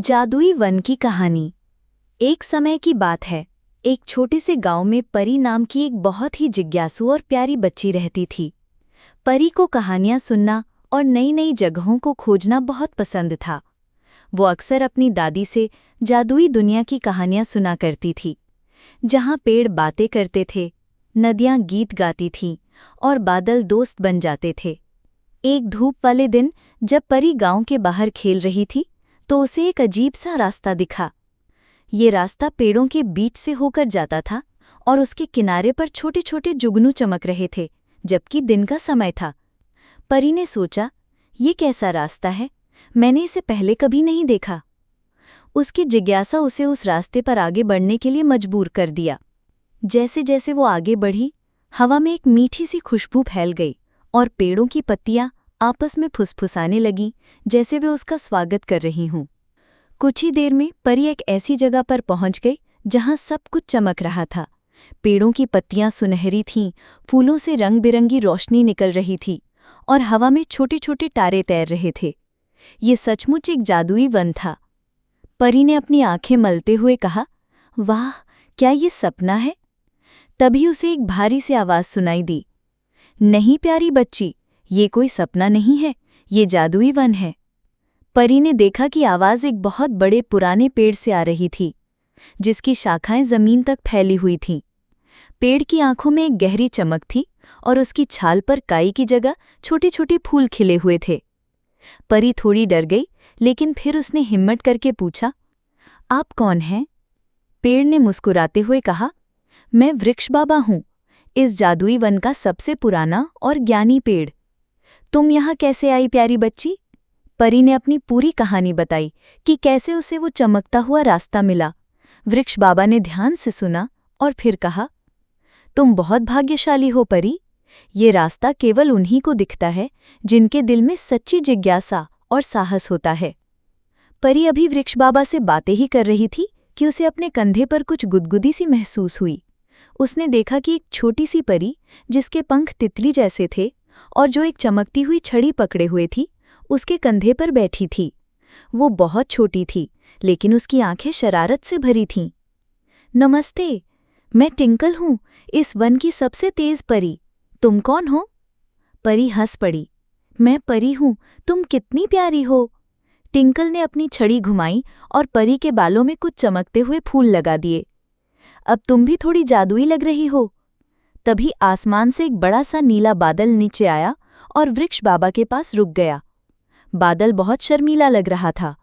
जादुई वन की कहानी। एक समय की बात है। एक छोटे से गांव में परी नाम की एक बहुत ही जिज्ञासु और प्यारी बच्ची रहती थी। परी को कहानियां सुनना और नई नई जगहों को खोजना बहुत पसंद था। वो अक्सर अपनी दादी से जादुई दुनिया की कहानियां सुना करती थी, जहां पेड़ बातें करते थे, नदियां गीत गाती थीं और बादल दोस्त बन जाते थे। एक धूप वाले दिन जब परी गांव के बाहर खेल रही थी तो उसे एक अजीब सा रास्ता दिखा। ये रास्ता पेड़ों के बीच से होकर जाता था और उसके किनारे पर छोटे छोटे जुगनू चमक रहे थे, जबकि दिन का समय था। परी ने सोचा, ये कैसा रास्ता है, मैंने इसे पहले कभी नहीं देखा। उसकी जिज्ञासा उसे उस रास्ते पर आगे बढ़ने के लिए मजबूर कर दिया। जैसे जैसे वो आगे बढ़ी, हवा में एक मीठी सी खुशबू फैल गई और पेड़ों की पत्तियां आपस में फुसफुसाने लगीं, जैसे वे उसका स्वागत कर रही हों। कुछ ही देर में परी एक ऐसी जगह पर पहुंच गई जहां सब कुछ चमक रहा था। पेड़ों की पत्तियां सुनहरी थीं, फूलों से रंग बिरंगी रोशनी निकल रही थी और हवा में छोटे छोटे तारे तैर रहे थे। ये सचमुच एक जादुई वन था। परी ने अपनी आंखें मलते हुए कहा, वाह, क्या ये सपना है? तभी उसे एक भारी सी आवाज सुनाई दी, नहीं प्यारी बच्ची, ये कोई सपना नहीं है, ये जादुई वन है। परी ने देखा कि आवाज एक बहुत बड़े पुराने पेड़ से आ रही थी, जिसकी शाखाएं जमीन तक फैली हुई थीं। पेड़ की आंखों में एक गहरी चमक थी और उसकी छाल पर काई की जगह छोटे छोटे फूल खिले हुए थे। परी थोड़ी डर गई, लेकिन फिर उसने हिम्मत करके पूछा, आप कौन हैं? पेड़ ने मुस्कुराते हुए कहा, मैं वृक्ष बाबा हूँ, इस जादुई वन का सबसे पुराना और ज्ञानी पेड़। तुम यहाँ कैसे आई प्यारी बच्ची? परी ने अपनी पूरी कहानी बताई कि कैसे उसे वो चमकता हुआ रास्ता मिला। वृक्ष बाबा ने ध्यान से सुना और फिर कहा, तुम बहुत भाग्यशाली हो परी। ये रास्ता केवल उन्हीं को दिखता है जिनके दिल में सच्ची जिज्ञासा और साहस होता है। परी अभी वृक्ष बाबा से बातें ही कर रही थी कि उसे अपने कंधे पर कुछ गुदगुदी सी महसूस हुई। उसने देखा कि एक छोटी सी परी, जिसके पंख तितली जैसे थे और जो एक चमकती हुई छड़ी पकड़े हुए थी, उसके कंधे पर बैठी थी। वो बहुत छोटी थी, लेकिन उसकी आंखें शरारत से भरी थीं। नमस्ते, मैं टिंकल हूँ, इस वन की सबसे तेज परी। तुम कौन हो? परी हंस पड़ी। मैं परी हूँ, तुम कितनी प्यारी हो। टिंकल ने अपनी छड़ी घुमाई और परी के बालों में कुछ चमकते हुए फूल लगा दिए। अब तुम भी थोड़ी जादुई लग रही हो। तभी आसमान से एक बड़ा सा नीला बादल नीचे आया और वृक्ष बाबा के पास रुक गया। बादल बहुत शर्मीला लग रहा था।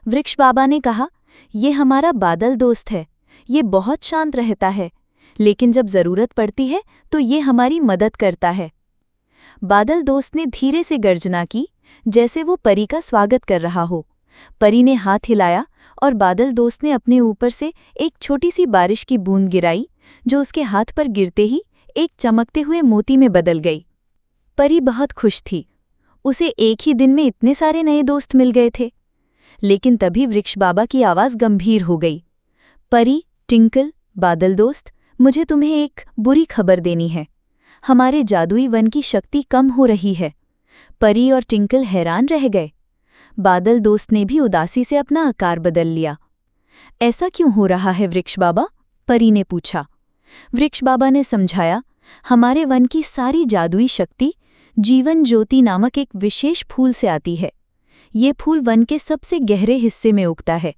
वृक्ष बाबा ने कहा, ये हमारा बादल दोस्त है, ये बहुत शांत रहता है, लेकिन जब जरूरत पड़ती है तो ये हमारी मदद करता है। बादल दोस्त ने धीरे से गर्जना की, जैसे वो परी का स्वागत कर रहा हो। परी ने हाथ हिलाया और बादल दोस्त ने अपने ऊपर से एक छोटी सी बारिश की बूंद गिराई, जो उसके हाथ पर गिरते ही एक चमकते हुए मोती में बदल गई। परी बहुत खुश थी। उसे एक ही दिन में इतने सारे नए दोस्त मिल गए थे। लेकिन तभी वृक्ष बाबा की आवाज़ गंभीर हो गई। परी, टिंकल, बादल दोस्त, मुझे तुम्हें एक बुरी खबर देनी है। हमारे जादुई वन की शक्ति कम हो रही है। परी और टिंकल हैरान रह गए। बादल दोस्त ने भी उदासी से अपना आकार बदल लिया। ऐसा क्यों हो रहा है वृक्ष बाबा? परी ने पूछा। वृक्ष बाबा ने समझाया, हमारे वन की सारी जादुई शक्ति जीवन ज्योति नामक एक विशेष फूल से आती है। ये फूल वन के सबसे गहरे हिस्से में उगता है,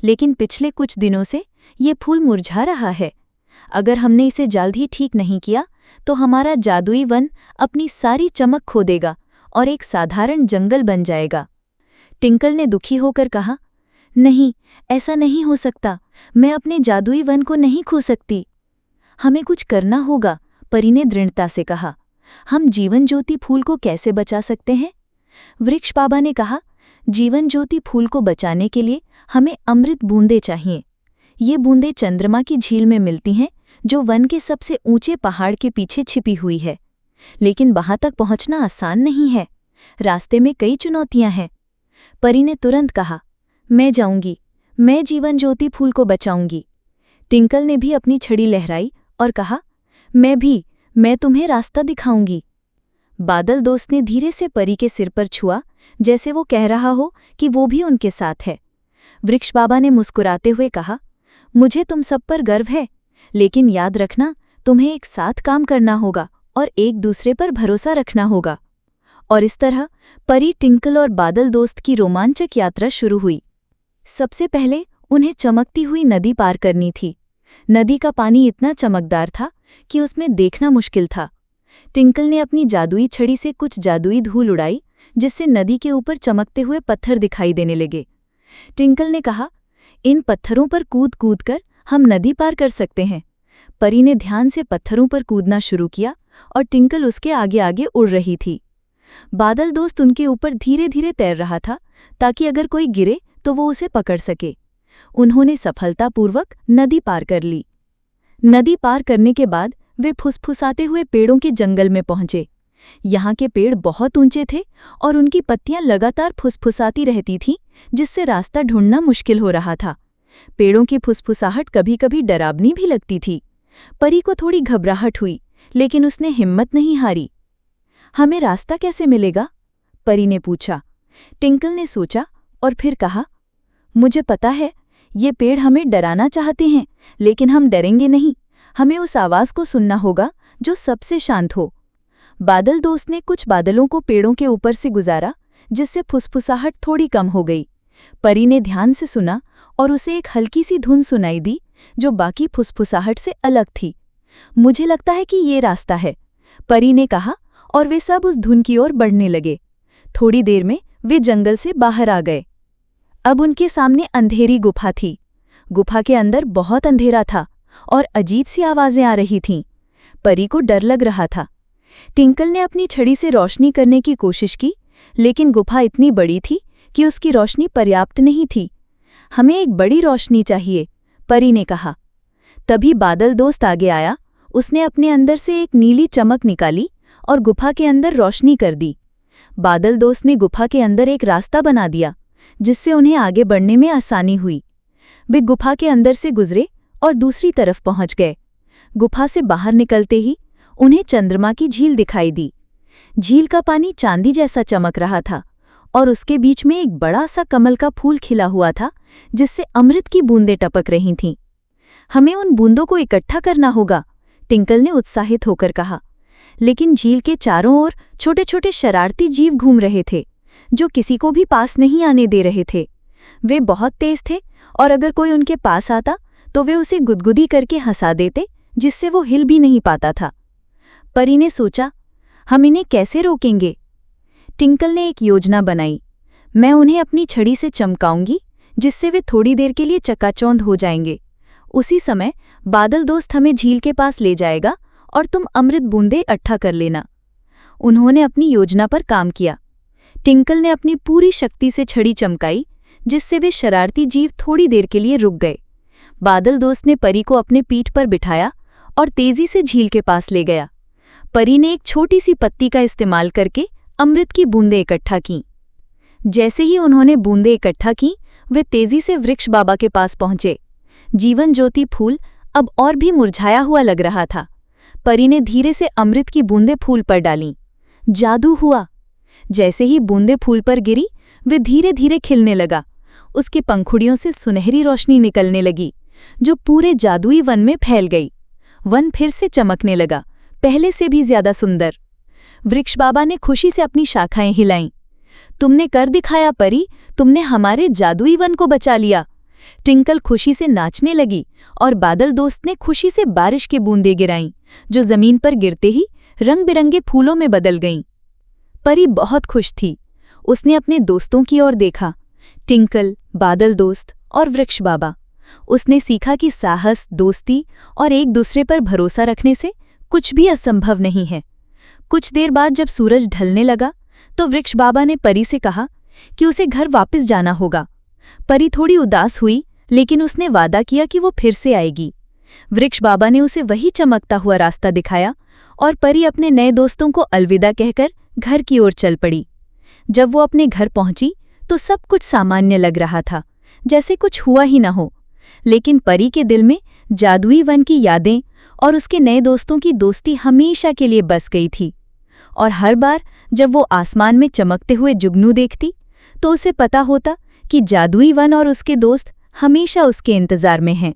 लेकिन पिछले कुछ दिनों से ये फूल मुरझा रहा है। अगर हमने इसे जल्द ही ठीक नहीं किया तो हमारा जादुई वन अपनी सारी चमक खो देगा और एक साधारण जंगल बन जाएगा। टिंकल ने दुखी होकर कहा, नहीं, ऐसा नहीं हो सकता, मैं अपने जादुई वन को नहीं खो सकती। हमें कुछ करना होगा, परी ने दृढ़ता से कहा। हम जीवन ज्योति फूल को कैसे बचा सकते हैं? वृक्ष बाबा ने कहा, जीवन ज्योति फूल को बचाने के लिए हमें अमृत बूंदें चाहिए। ये बूंदें चंद्रमा की झील में मिलती हैं, जो वन के सबसे ऊंचे पहाड़ के पीछे छिपी हुई है। लेकिन वहां तक पहुंचना आसान नहीं है, रास्ते में कई चुनौतियां हैं। परी ने तुरंत कहा, मैं जाऊंगी, मैं जीवन ज्योति फूल को बचाऊंगी। टिंकल ने भी अपनी छड़ी लहराई और कहा, मैं तुम्हें रास्ता दिखाऊंगी। बादल दोस्त ने धीरे से परी के सिर पर छुआ, जैसे वो कह रहा हो कि वो भी उनके साथ है। वृक्ष बाबा ने मुस्कुराते हुए कहा, मुझे तुम सब पर गर्व है, लेकिन याद रखना तुम्हें एक साथ काम करना होगा और एक दूसरे पर भरोसा रखना होगा। और इस तरह परी, टिंकल और बादल दोस्त की रोमांचक यात्रा शुरू हुई। सबसे पहले उन्हें चमकती हुई नदी पार करनी थी। नदी का पानी इतना चमकदार था कि उसमें देखना मुश्किल था। टिंकल ने अपनी जादुई छड़ी से कुछ जादुई धूल उड़ाई, जिससे नदी के ऊपर चमकते हुए पत्थर दिखाई देने लगे। टिंकल ने कहा, इन पत्थरों पर कूद कूद कर हम नदी पार कर सकते हैं। परी ने ध्यान से पत्थरों पर कूदना शुरू किया और टिंकल उसके आगे आगे उड़ रही थी। बादल दोस्त उनके ऊपर धीरे धीरे तैर रहा था, ताकि अगर कोई गिरे तो वो उसे पकड़ सके। उन्होंने सफलतापूर्वक नदी पार कर ली। नदी पार करने के बाद वे फुसफुसाते हुए पेड़ों के जंगल में पहुंचे। यहाँ के पेड़ बहुत ऊंचे थे और उनकी पत्तियां लगातार फुसफुसाती रहती थीं, जिससे रास्ता ढूंढना मुश्किल हो रहा था। पेड़ों की फुसफुसाहट कभी कभी डरावनी भी लगती थी। परी को थोड़ी घबराहट हुई, लेकिन उसने हिम्मत नहीं हारी। हमें रास्ता कैसे मिलेगा? परी ने पूछा। टिंकल ने सोचा और फिर कहा, मुझे पता है, ये पेड़ हमें डराना चाहते हैं, लेकिन हम डरेंगे नहीं। हमें उस आवाज़ को सुनना होगा जो सबसे शांत हो। बादल दोस्त ने कुछ बादलों को पेड़ों के ऊपर से गुजारा, जिससे फुसफुसाहट थोड़ी कम हो गई। परी ने ध्यान से सुना और उसे एक हल्की सी धुन सुनाई दी, जो बाकी फुसफुसाहट से अलग थी। मुझे लगता है कि ये रास्ता है, परी ने कहा, और वे सब उस धुन की ओर बढ़ने लगे। थोड़ी देर में वे जंगल से बाहर आ गए। अब उनके सामने अंधेरी गुफा थी। गुफा के अंदर बहुत अंधेरा था और अजीब सी आवाज़ें आ रही थीं। परी को डर लग रहा था। टिंकल ने अपनी छड़ी से रोशनी करने की कोशिश की, लेकिन गुफा इतनी बड़ी थी कि उसकी रोशनी पर्याप्त नहीं थी। हमें एक बड़ी रोशनी चाहिए, परी ने कहा। तभी बादल दोस्त आगे आया। उसने अपने अंदर से एक नीली चमक निकाली और गुफा के अंदर रोशनी कर दी। बादल दोस्त ने गुफा के अंदर एक रास्ता बना दिया, जिससे उन्हें आगे बढ़ने में आसानी हुई। वे गुफा के अंदर से गुजरे और दूसरी तरफ पहुंच गए। गुफा से बाहर निकलते ही उन्हें चंद्रमा की झील दिखाई दी। झील का पानी चांदी जैसा चमक रहा था और उसके बीच में एक बड़ा सा कमल का फूल खिला हुआ था, जिससे अमृत की बूंदें टपक रही थीं। हमें उन बूंदों को इकट्ठा करना होगा, टिंकल ने उत्साहित होकर कहा। लेकिन झील के चारों ओर छोटे छोटे शरारती जीव घूम रहे थे, जो किसी को भी पास नहीं आने दे रहे थे। वे बहुत तेज थे और अगर कोई उनके पास आता तो वे उसे गुदगुदी करके हंसा देते, जिससे वो हिल भी नहीं पाता था। परी ने सोचा, हम इन्हें कैसे रोकेंगे? टिंकल ने एक योजना बनाई। मैं उन्हें अपनी छड़ी से चमकाऊंगी, जिससे वे थोड़ी देर के लिए चकाचौंध हो जाएंगे। उसी समय बादल दोस्त हमें झील के पास ले जाएगा और तुम अमृत बूंदें इकट्ठा कर लेना। उन्होंने अपनी योजना पर काम किया। टिंकल ने अपनी पूरी शक्ति से छड़ी चमकाई, जिससे वे शरारती जीव थोड़ी देर के लिए रुक गए। बादल दोस्त ने परी को अपने पीठ पर बिठाया और तेजी से झील के पास ले गया। परी ने एक छोटी सी पत्ती का इस्तेमाल करके अमृत की बूंदें इकट्ठा कीं। जैसे ही उन्होंने बूंदें इकट्ठा कीं, वे तेजी से वृक्ष बाबा के पास पहुंचे। जीवन ज्योति फूल अब और भी मुरझाया हुआ लग रहा था। परी ने धीरे से अमृत की बूंदें फूल पर डालीं। जादू हुआ। जैसे ही बूंदें फूल पर गिरी, वे धीरे धीरे खिलने लगा। उसकी पंखुड़ियों से सुनहरी रोशनी निकलने लगी, जो पूरे जादुई वन में फैल गई। वन फिर से चमकने लगा, पहले से भी ज्यादा सुंदर। वृक्ष बाबा ने खुशी से अपनी शाखाएं हिलाईं। तुमने कर दिखाया परी, तुमने हमारे जादुई वन को बचा लिया। टिंकल खुशी से नाचने लगी और बादल दोस्त ने खुशी से बारिश की बूंदें गिराईं, जो जमीन पर गिरते ही रंग बिरंगे फूलों में बदल गईं। परी बहुत खुश थी। उसने अपने दोस्तों की ओर देखा, टिंकल, बादल दोस्त और वृक्ष बाबा। उसने सीखा कि साहस, दोस्ती और एक दूसरे पर भरोसा रखने से कुछ भी असंभव नहीं है। कुछ देर बाद जब सूरज ढलने लगा, तो वृक्ष बाबा ने परी से कहा कि उसे घर वापस जाना होगा। परी थोड़ी उदास हुई, लेकिन उसने वादा किया कि वो फिर से आएगी। वृक्ष बाबा ने उसे वही चमकता हुआ रास्ता दिखाया और परी अपने नए दोस्तों को अलविदा कहकर घर की ओर चल पड़ी। जब वो अपने घर पहुंची तो सब कुछ सामान्य लग रहा था, जैसे कुछ हुआ ही न हो। लेकिन परी के दिल में जादुई वन की यादें और उसके नए दोस्तों की दोस्ती हमेशा के लिए बस गई थी। और हर बार जब वो आसमान में चमकते हुए जुगनू देखती, तो उसे पता होता कि जादुई वन और उसके दोस्त हमेशा उसके इंतजार में हैं।